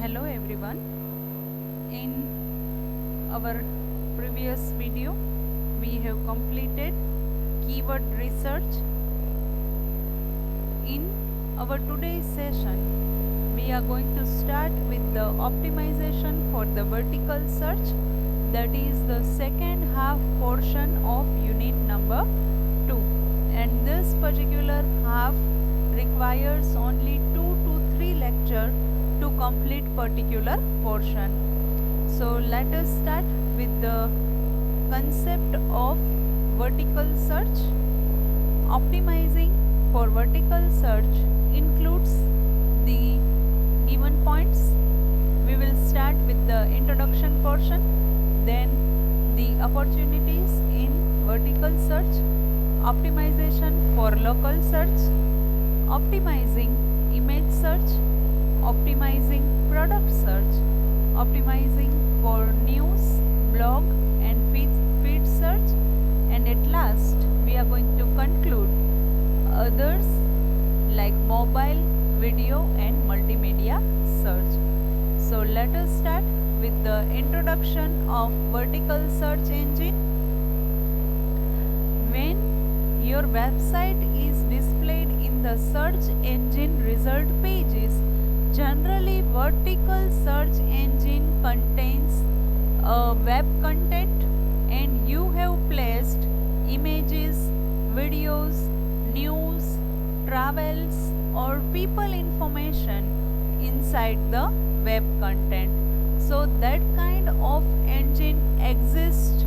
Hello everyone. In our previous video we have completed keyword research. In our today's session we are going to start with the optimization for the vertical search, that is the second half portion of unit number 2, and this particular half requires only 2 to 3 lecture to complete particular portion. So let us start with the concept of vertical search. Optimizing for vertical search includes the given points. We will start with the introduction portion, then the opportunities in vertical search, optimization for local search, optimizing image search, optimizing product search, optimizing for news, blog and feed search, and at last we are going to conclude others like mobile, video and multimedia search. So let us start with the introduction of vertical search engine. When your website is displayed in the search engine result pages, generally vertical search engine contains web content and you have placed images, videos, news, travels or people information inside the web content. So that kind of engine exists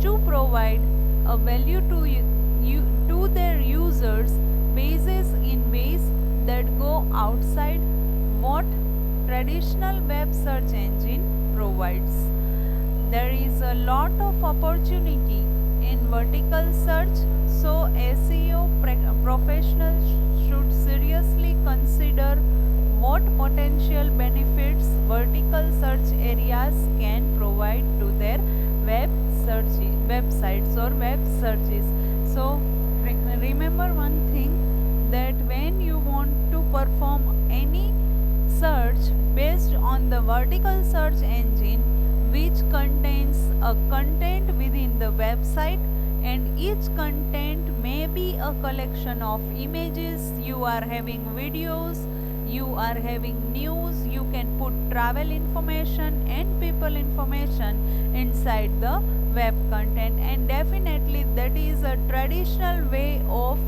to provide a value to their users basis in ways that go outside what traditional web search engine provides. There is a lot of opportunity in vertical search, so SEO professionals should seriously consider what potential benefits vertical search areas can provide to their websites or web searches. So remember one thing, that when you want to perform any search based on the vertical search engine, which contains a content within the website, and each content may be a collection of images, you are having videos, you are having news, you can put travel information and people information inside the web content, and definitely that is a traditional way of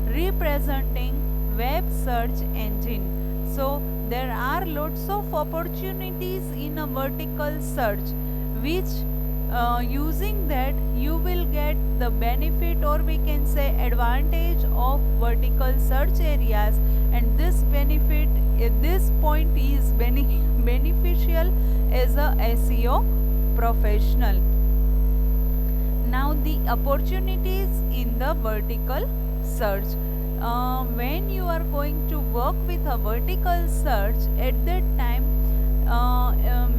representing web search engine. So there are lots of opportunities in a vertical search, which using that you will get the benefit, or we can say advantage of vertical search areas, and this benefit at this point is beneficial as a SEO professional. Now the opportunities in the vertical search. When you are going to work with a vertical search, at that time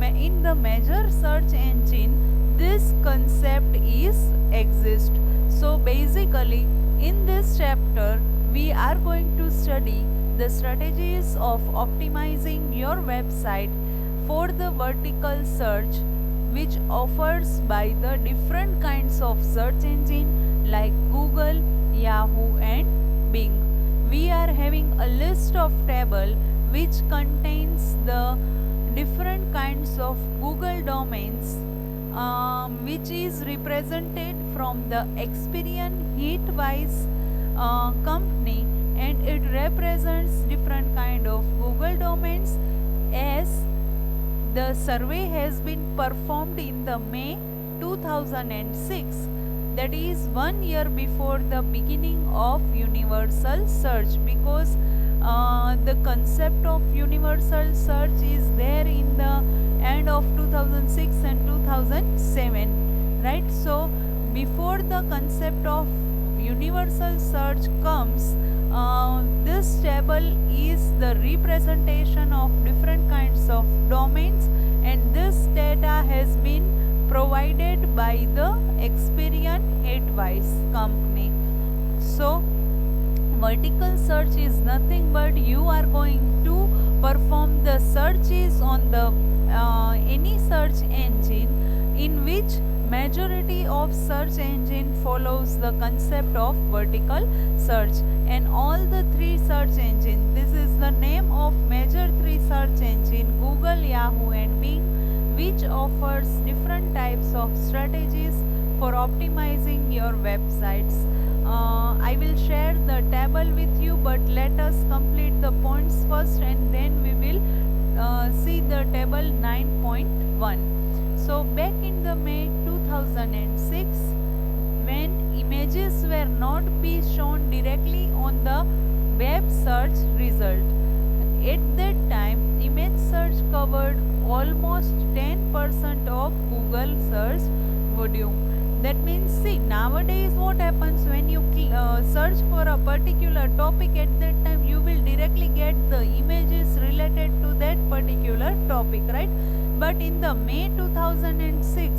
in the major search engine this concept is exist. So basically in this chapter we are going to study the strategies of optimizing your website for the vertical search, which offers by the different kinds of search engine like Google, Yahoo and Bing. We are having a list of table which contains the different kinds of Google domains, which is represented from the Experian Hitwise company, and it represents different kind of Google domains, as the survey has been performed in the May 2006, that is 1 year before the beginning of universal search, because the concept of universal search is there in the end of 2006 and 2007, right? So before the concept of universal search comes, this table is the representation of different kinds of domains, and this data has been provided by the Experian Hitwise company. So vertical search is nothing but you are going to perform the searches on the any search engine in which majority of search engine follows the concept of vertical search, and all the three search engine, this is the name of major three search engine, Google, Yahoo and Bing, which offers different types of strategies for optimizing your websites. I will share the table with you, but let us complete the points first and then we will see the table 9.1. So back in the May 2006, when images were not be shown directly on the web search result, at that time image search covered almost 10% of Google search volume. That means, see, nowadays what happens when you search for a particular topic, at that time you will directly get the images related to that particular topic, right? But in the May 2006,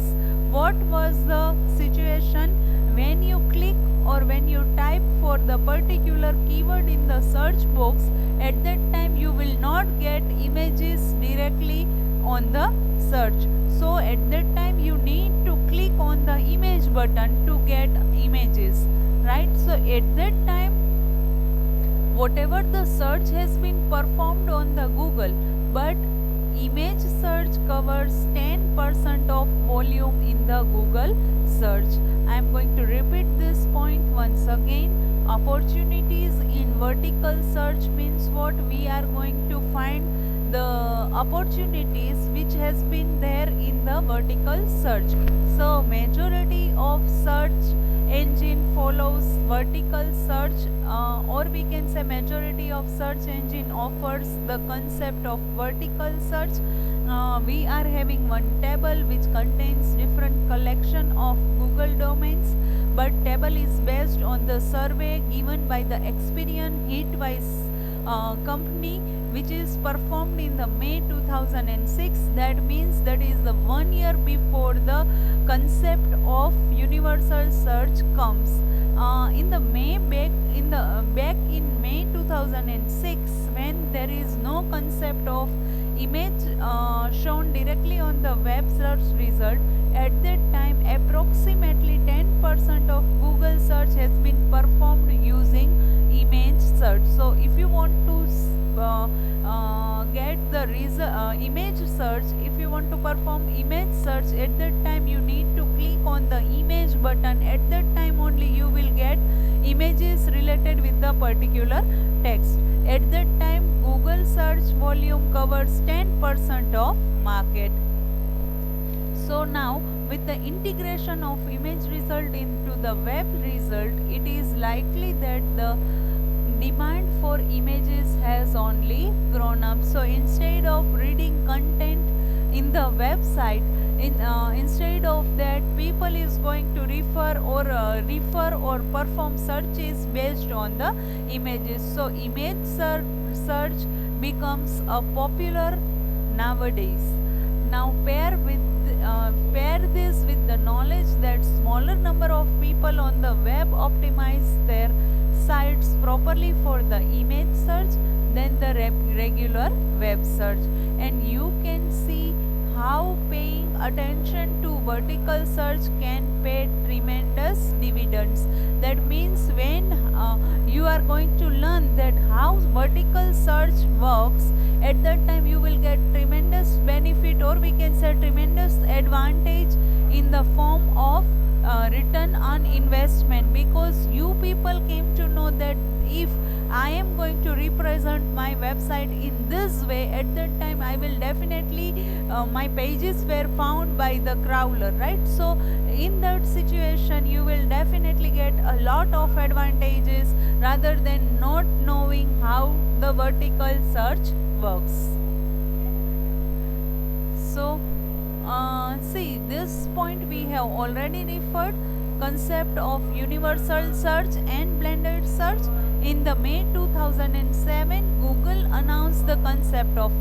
what was the situation? When you click or when you type for the particular keyword in the search box, at that time you will not get images directly on the search. So at that time you need to click on the image button to get images, right? So at that time, whatever the search has been performed on the Google, but image search covers 10% of volume in the Google search. I am going to repeat this point once again. Opportunities in vertical search means what? We are going to find the opportunities which has been there in the vertical search. So majority of search engine follows vertical search, or we can say majority of search engine offers the concept of vertical search. We are having one table which contains different collection of Google domains, but table is based on the survey given by the Experian Hitwise company, which is performed in the May 2006. That means that is the 1 year before the concept of universal search comes. In the back in May 2006, when there is no concept of image shown directly on the web search result, at that time approximately 10% of Google search has been performed using image search. So if you want to get the image search, if you want to perform image search, at that time you need to click on the image button. At that time only you will get images related with the particular text. At that time Google search volume covers 10% of market. So now with the integration of image result into the web result, it is likely that the demand for images has only grown up. So instead of reading content in the website, instead of that, people is going to refer or perform searches based on the images. So image search becomes a popular nowadays. Now pair this with the knowledge that smaller number of people on the web optimize their sites properly for the image search than the regular web search, and you can see how paying attention to vertical search can pay tremendous dividends. That means when you are going to learn that how vertical search works, at that time you will get tremendous benefit, or we can say tremendous advantage in the form of return on investment, because you people came to know that if I am going to represent my website in this way, at that time I will definitely my pages were found by the crawler, right? So in that situation you will definitely get a lot of advantages rather than not knowing how the vertical search works. So see, this point we have already referred, concept of universal search and blended search. In the May 2007, Google announced the concept of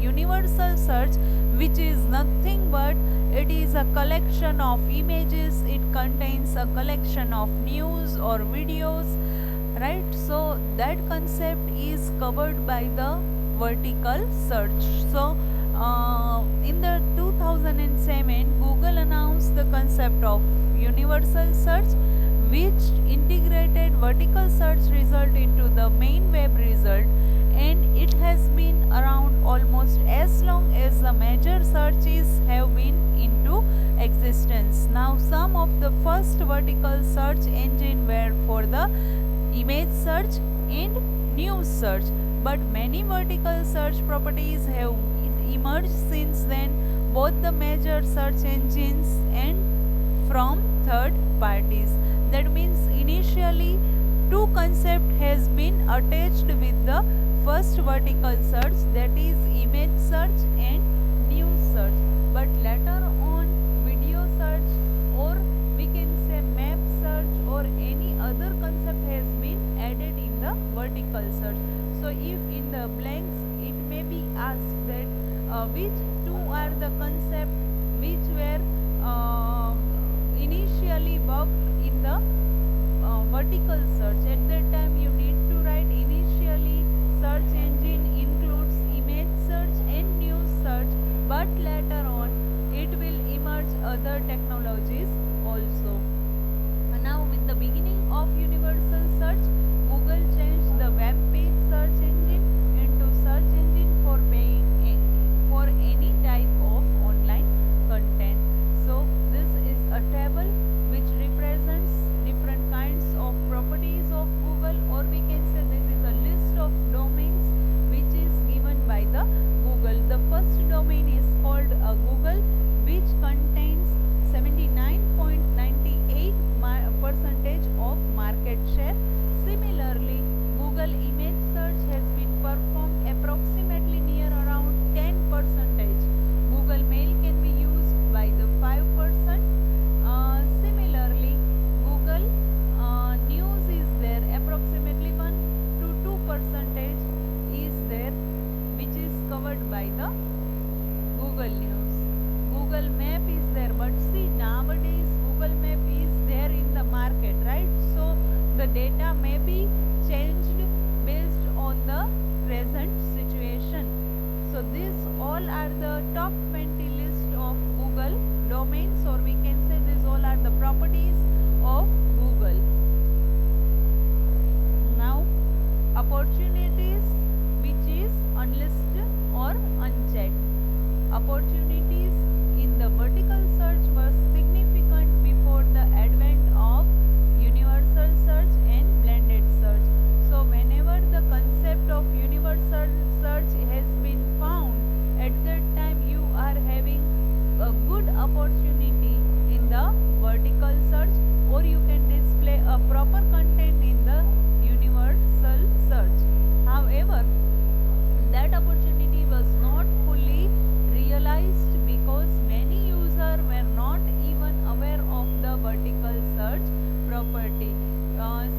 universal search, which is nothing but it is a collection of images, it contains a collection of news or videos, right? So that concept is covered by the vertical search. So In the 2007, Google announced the concept of universal search, which integrated vertical search result into the main web result, and it has been around almost as long as the major searches have been into existence. Now, some of the first vertical search engine were for the image search and news search, but many vertical search properties have emerged since then, both the major search engines and from third parties. That means initially two concept has been attached with the first vertical search, that is image search and news search, but later on video search, or we can say map search, or any other concept has been added in the vertical search. So if in the blanks it may be asked that which two are the concept which were initially worked in the vertical search, at that time you need to write initially search engine includes image search and news search, but later on it will emerge other technologies also. Now with the beginning of universal search, Google changed the web page search engine into search engine for paying for any type of online content. So this is a table which represents different kinds of properties of Google, or we can say this is a list of domains which is given by the Google. The first domain is called Google, which contains 79.98% of market share. Similarly, Google image search has been performed approximately near around 10%. Google Mail can be used by the 5%. Similarly, Google News is there, approximately 1 to 2% is there, which is covered by the Google News. Google Map is there, but see nowadays Google Map is there in the market, right? So the data may be changed based on the present situation. So these all are the top 20 list of Google domains, or we can say these all are the properties of Google. Now opportunities which is unlisted or unchecked. Opportunities in the vertical search were significant before the advent of universal search and blended search. So whenever the concept of universal search has been found, at that time you are having a good opportunity in the vertical search, or you can display a proper content in the universal search. However, that opportunity was not fully realized because many users were not even aware of the vertical search property.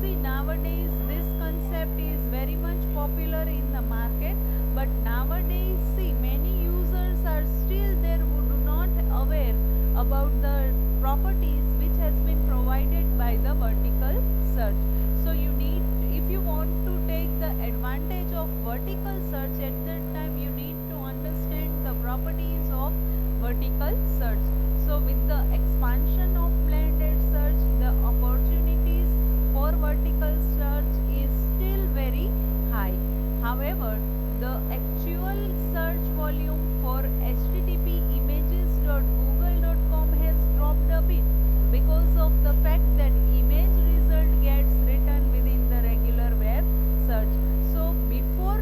See nowadays this concept is very much popular in the market, but nowadays see many users are still there who do not aware about the properties which has been provided by the vertical search. So you need, if you want to take the advantage of vertical search, at that time you need to understand the properties of vertical search. So with the expansion of blended search, the opportunities for vertical search is still very high. However, the actual search volume for http images.google.com has dropped a bit because of the fact that image result gets written within the regular web search. So before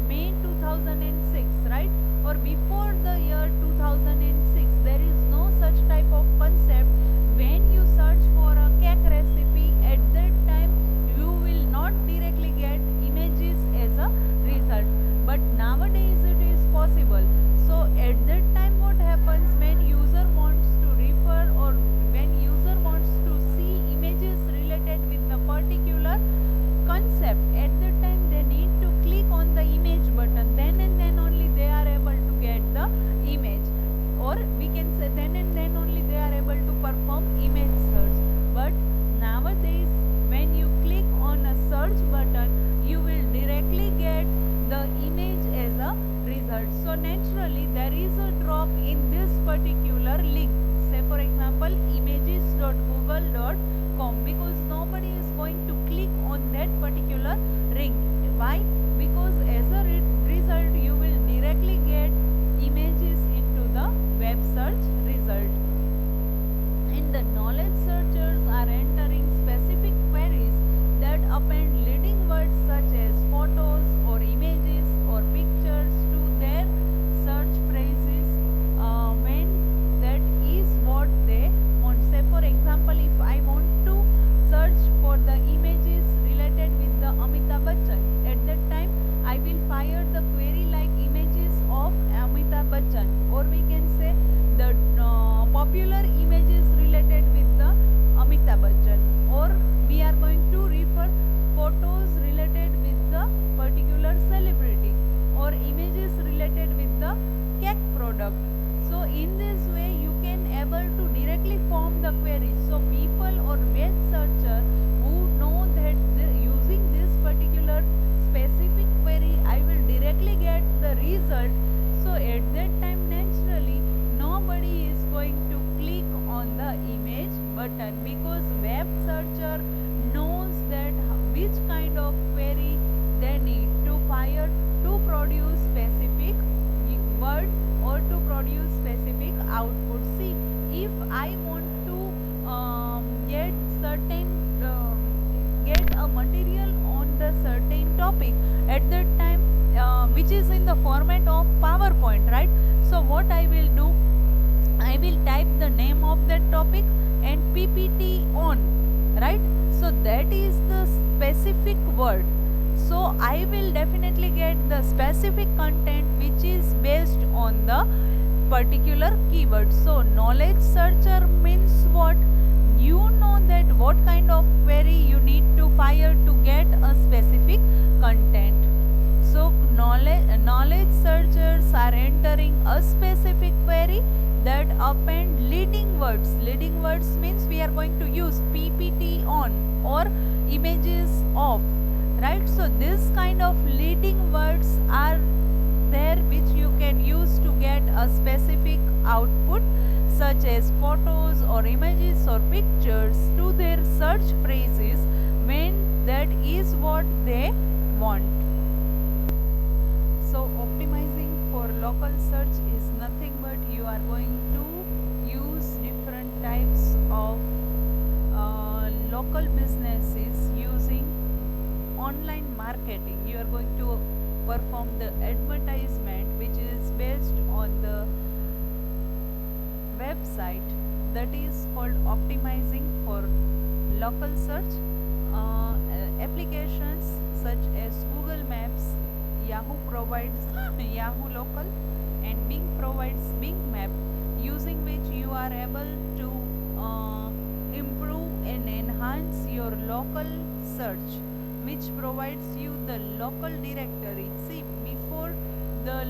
May 2006, right, or before the year 2006, there is no such type of concept. When you search for a cake recipe, at that time you will not directly get images as a result, but nowadays it is possible. So at that time what happens, when user wants to refer, or when user wants to see images related with the particular concept, at that time they need to click on the image button, then and then only they are able to get the image, or we can say then and then only they are able to perform image search. But nowadays when you click on a search button, you will directly get the image as a result. result. So naturally there is a drop in this particular link. Say for example images.google.com, because nobody is going to click on that particular link. Why? Because as a result you will directly get images into the web search result. And the knowledge searchers are entering specific queries that append leading words such as photos or images or pictures to their search phrases when that is what they want. Say for example, if I want to search for the images related with the Amitabh Bachchan, at that time I will fire the query like images of Amitabh Bachchan, or we can say the popular images related with the Amitabh Bachchan, or we are going to refer photos related with the particular celebrity, or images related with the cake product. So in this way you can able to directly form the query. So people or web searcher who know that using this particular specific query I will directly get the result, so at that time naturally nobody is going to click on the image button, because web searcher knows that which kind of query they need to fire to produce specific word or to produce specific output. See, if I want to get certain get a material on the certain topic at that time which is in the format of PowerPoint, right? So what I will do, I will type the name of that topic and PPT on, right? So that is the specific word. So I will definitely get the specific content which is based on the particular keyword. So knowledge searcher means what? You know that what kind of query you need to fire to get a specific content. So knowledge searchers are entering a specific query that append leading words. Leading words means we are going to use PPT on or images of, right? So this kind of leading words are there which you can use to get a specific output such as photos or images or pictures to their search phrases when that is what they want. So optimizing for local search is nothing but you are going to use different types of local businesses using online marketing. You are going to perform the advertisement which is based on the website, that is called optimizing for local search. Applications such as Google Maps, Yahoo provides Yahoo Local, and Bing provides Bing Map, using which you are able to improve and enhance your local search, which provides you the local directory. See, before the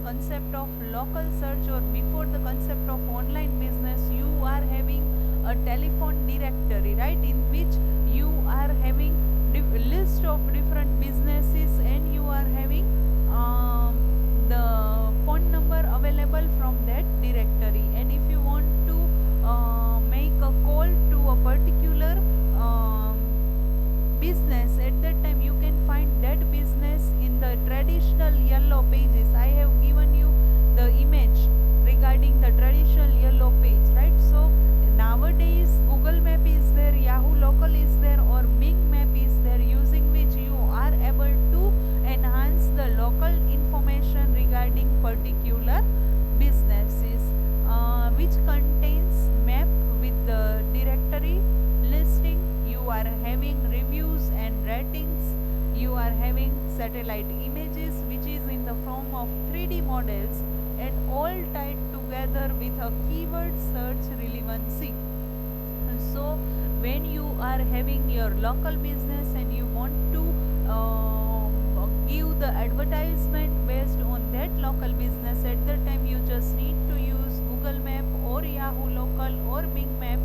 concept of local search or before the concept of online business, you are having a telephone directory, right, in which you are having list of different businesses and you are having the phone number available from that directory. And if you want to make a call to a particular business, at that time you can find that business in the traditional yellow pages. I have given you the image regarding the traditional yellow page, right? So nowadays Google Map is there, Yahoo Local is there, or Bing Map is there, using which you are able to enhance the local information regarding particular businesses, which contains map with the directory listing. You are having reviews and ratings. You are having satellite images which is in the form of 3D models, and all tied together with a keyword search relevancy. So when you are having your local business and you want to give the advertisement based on that local business, at that time you just need to use Google Map or Yahoo Local or Bing Map,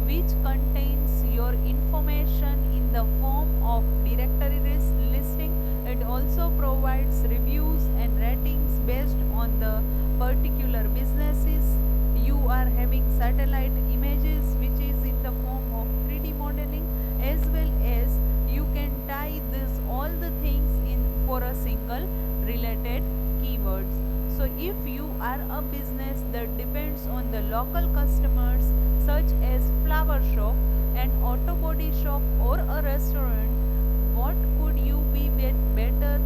which contains your information in the form of directory listing. It also provides reviews and ratings based on the particular businesses. You are having satellite images which is in the form of 3D modeling, as well as you can tie this all the things in for a single related keywords. So if you are a business that depends on the local customers such as flower shop, an auto body shop, or a restaurant, what could you be better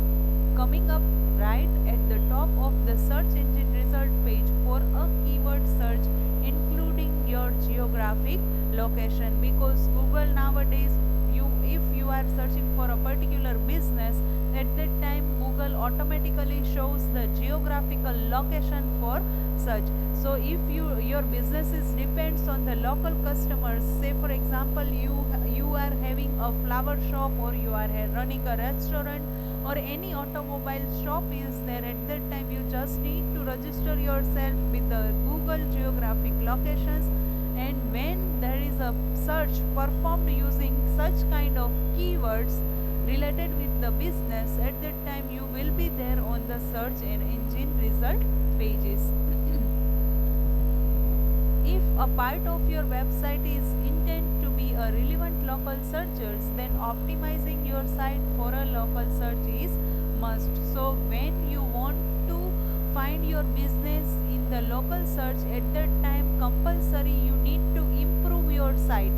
coming up right at the top of the search engine result page for a keyword search including your geographic location? Because Google nowadays, you if you are searching for a particular business, at that time Google automatically shows the geographical location for search. So if your business is depends on the local customers, say for example you are having a flower shop, or you are running a restaurant, or any automobile shop is there, at that time you just need to register yourself with the Google geographic locations. And when there is a search performed using such kind of keywords related with the business, at that time you will be there on the search and engine result pages. If a part of your website is intended to be a relevant local searchers, then optimizing your site for a local search is must. So when you want to find your business in the local search, at that time compulsory you need to improve your site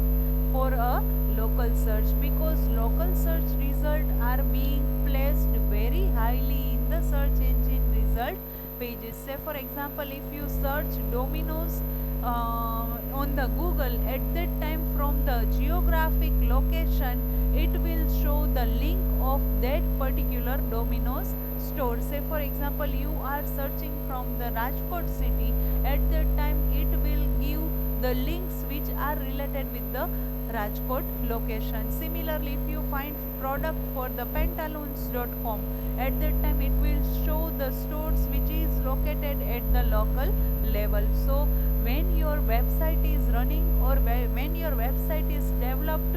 for a local search, because local search results are being placed very highly in the search engine result pages. Say for example, if you search Domino's on the Google, at that time from the geographic location it will show the link of that particular Domino's store. Say for example, you are searching from the Rajkot city, at that time it will give the links which are related with the Rajkot location. Similarly, if you find product for the pantaloons.com, at that time it will show the stores which is located at the local level. So when your website is running, or when your website is developed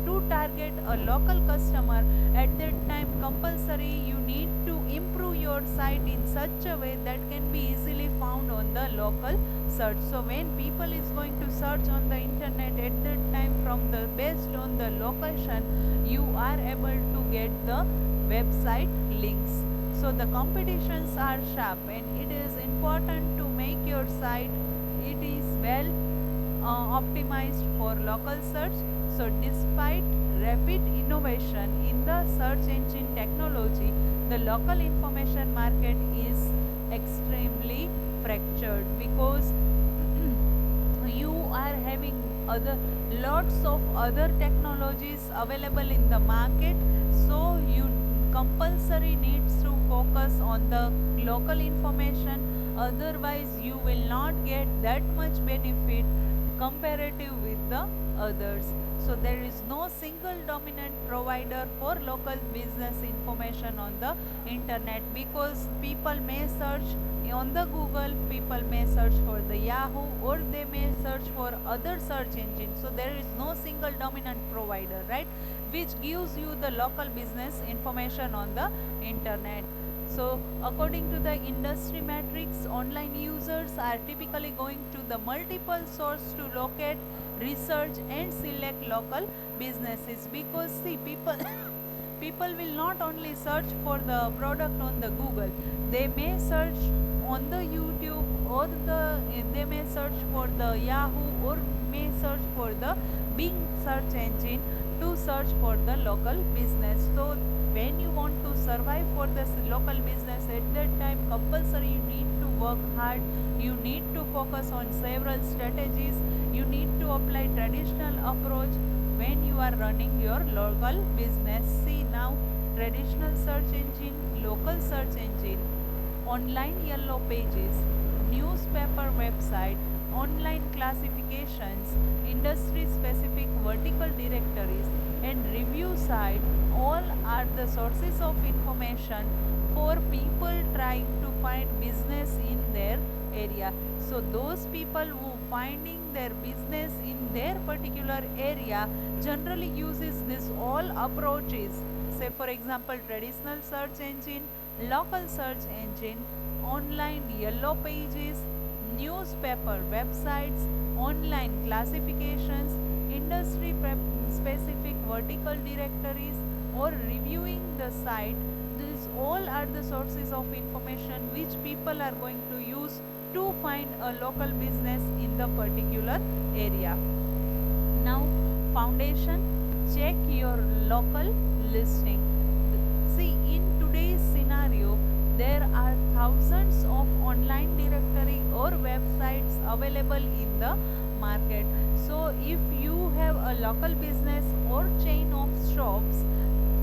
to target a local customer, at that time compulsory you need to improve your site in such a way that can be easily found on the local search. So when people is going to search on the internet, at that time from the based on the location you are able to get the website links. So the competitions are sharp, and it is important to make your site it is well optimized for local search. So despite rapid innovation in the search engine technology, the local information market is extremely fractured, because you are having other lots of other technologies available in the market. So you compulsory needs to focus on the local information, otherwise you will not get that much benefit comparative with the others. So there is no single dominant provider for local business information on the internet, because people may search on the Google, people may search for the Yahoo, or they may search for other search engines. So there is no single dominant provider, right, which gives you the local business information on the internet. So according to the industry metrics, online users are typically going to the multiple source to locate, research and select local businesses, because see people people will not only search for the product on the Google, they may search on the YouTube, or they may search for the Yahoo, or may search for the Bing search engine to search for the local business. So when you want to survive for this local business, at that time compulsory you need to work hard, you need to focus on several strategies, you need to apply traditional approach when you are running your local business. See now, traditional search engine, local search engine, online yellow pages, newspaper website, online classifications, industry specific vertical directories, and review site all are the sources of information for people trying to find business in their area. So those people who finding their business in their particular area generally uses this all approaches. say for example traditional search engine, local search engine, online yellow pages, newspaper websites, online classifications, industry specific vertical directories, or reviewing the site. These all are the sources of information which people are going to use to find a local business in the particular area. Now, foundation, check your local listing. See, in today's scenario, there are thousands of online directory or websites available in the market. So, if you have a local business or chain of shops,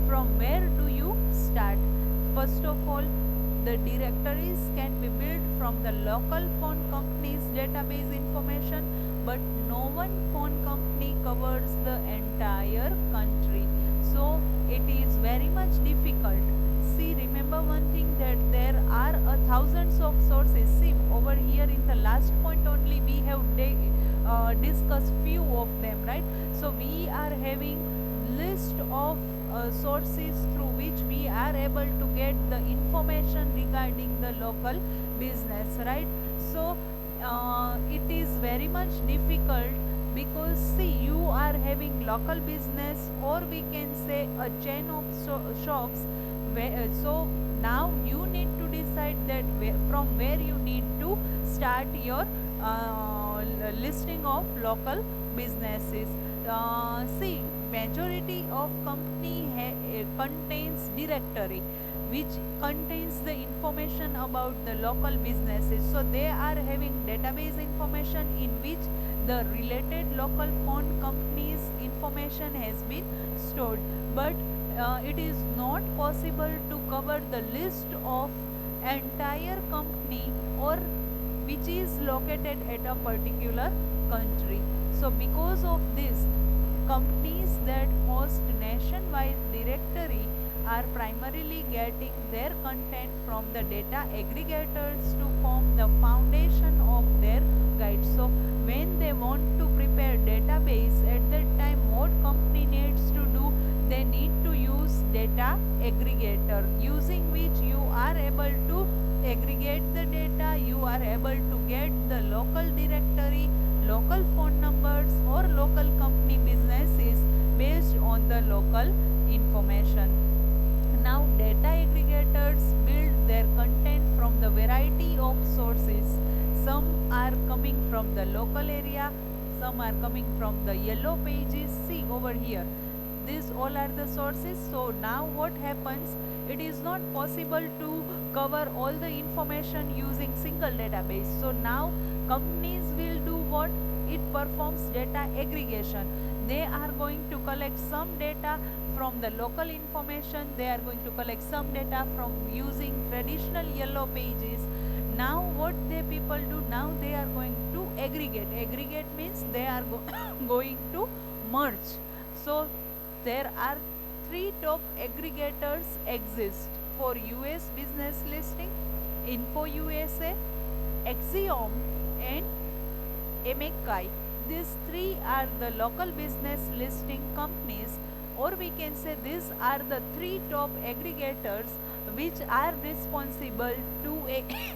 from where do you start? First of all, the directories can be built from the local phone company's database information, but no one phone company covers the entire country. So it is very much difficult. See, remember one thing, that there are thousands of sources. See, over here in the last point only we have discussed few of them, right? So we are having list of sources through which we are able to get the information regarding the local business, right? So it is very much difficult, because see, you are having local business, or we can say a chain of shops so now you need to decide that from where you need to start your listing of local businesses. See, majority of company contains directory which contains the information about the local businesses. So they are having database information in which the related local phone companies information has been stored. But it is not possible to cover the list of entire company or which is located at a particular country. So because of this, companies that host nationwide directory are primarily getting their content from the data aggregators to form the foundation of their guide. So when they want to prepare database, at that time what company needs to do, they need to use data aggregator, using which you are able to aggregate the data, you are able to get the local directory, local phone numbers, or local company businesses based on the local information. Now data aggregators build their content from the variety of sources. Some are coming from the local area, some are coming from the yellow pages. See over here, these all are the sources. So now what happens, it is not possible to cover all the information using single database. So now companies will do what? It performs data aggregation. They are going to collect some data from the local information, they are going to collect some data from using traditional yellow pages. Now what they people do, now they are going to aggregate means they are going to merge. So there are three top aggregators exist for US business listing: Info USA, Axiom, and Emekai. These three are the local business listing companies, or we can say these are the three top aggregators which are responsible to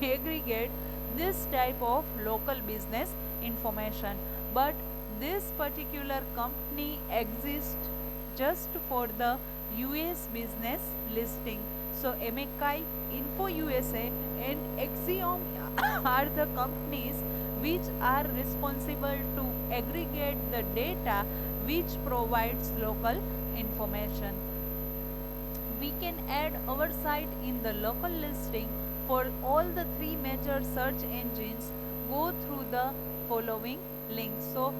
aggregate this type of local business information. But this particular company exists just for the US business listing. So Emekai, Info USA, and Axiom are the companies which are responsible to aggregate the data which provides local information. We can add our site in the local listing for all the three major search engines. Go through the following links. So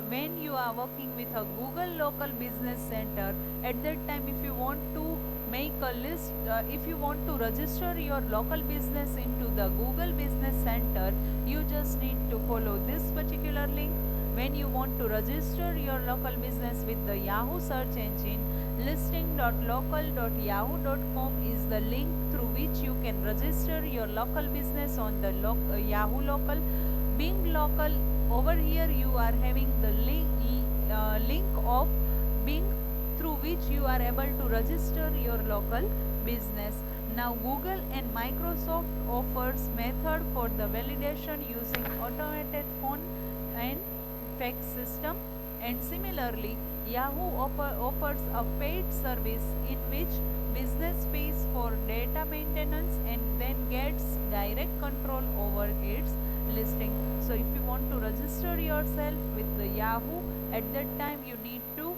when you are working with a Google local business center, at that time if you want to make a list, if you want to register your local business into the Google Business Center, you just need to follow this particular link. When you want to register your local business with the Yahoo search engine, listing.local.yahoo.com is the link through which you can register your local business on the Yahoo local. Bing local, over here you are having the link of Bing through which you are able to register your local business. Now Google and Microsoft offers method for the validation using automated phone and fax system, and similarly Yahoo offers a paid service in which business pays for data maintenance and then gets direct control over its listing. So if you want to register yourself with the Yahoo, at that time you need to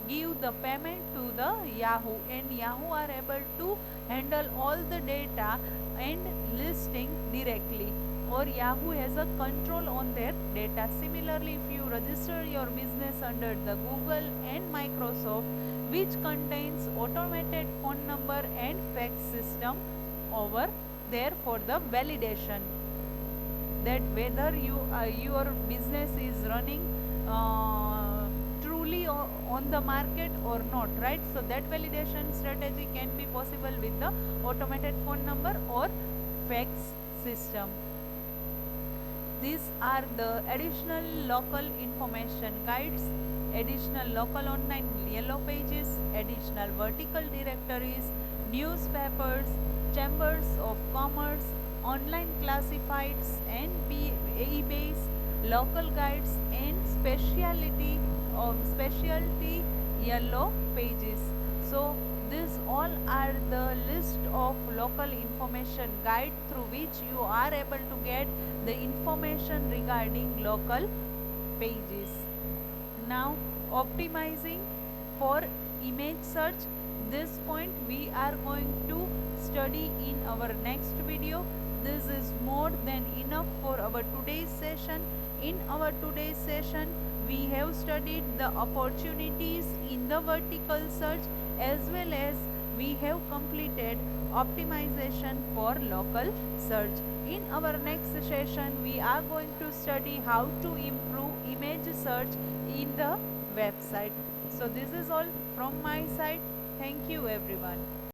give the payment to the Yahoo, and Yahoo are able to handle all the data and listing directly, or Yahoo has a control on their data. Similarly, if you register your business under the Google and Microsoft, which contains automated phone number and fax system over there for the validation, that whether your business is running truly on the market or not, right? So that validation strategy can be possible with the automated phone number or fax system. These are the additional local information guides, additional local online yellow pages, additional vertical directories, newspapers, chambers of commerce, online classifieds and eBays, local guides and specialty yellow pages. So these all are the list of local information guide through which you are able to get the information regarding local pages. Now optimizing for image search, this point we are going to study in our next video. This is more than enough for our today's session. In our today's session we have studied the opportunities in the vertical search, as well as we have completed optimization for local search. In our next session we are going to study how to improve image search in the website. So this is all from my side. Thank you everyone.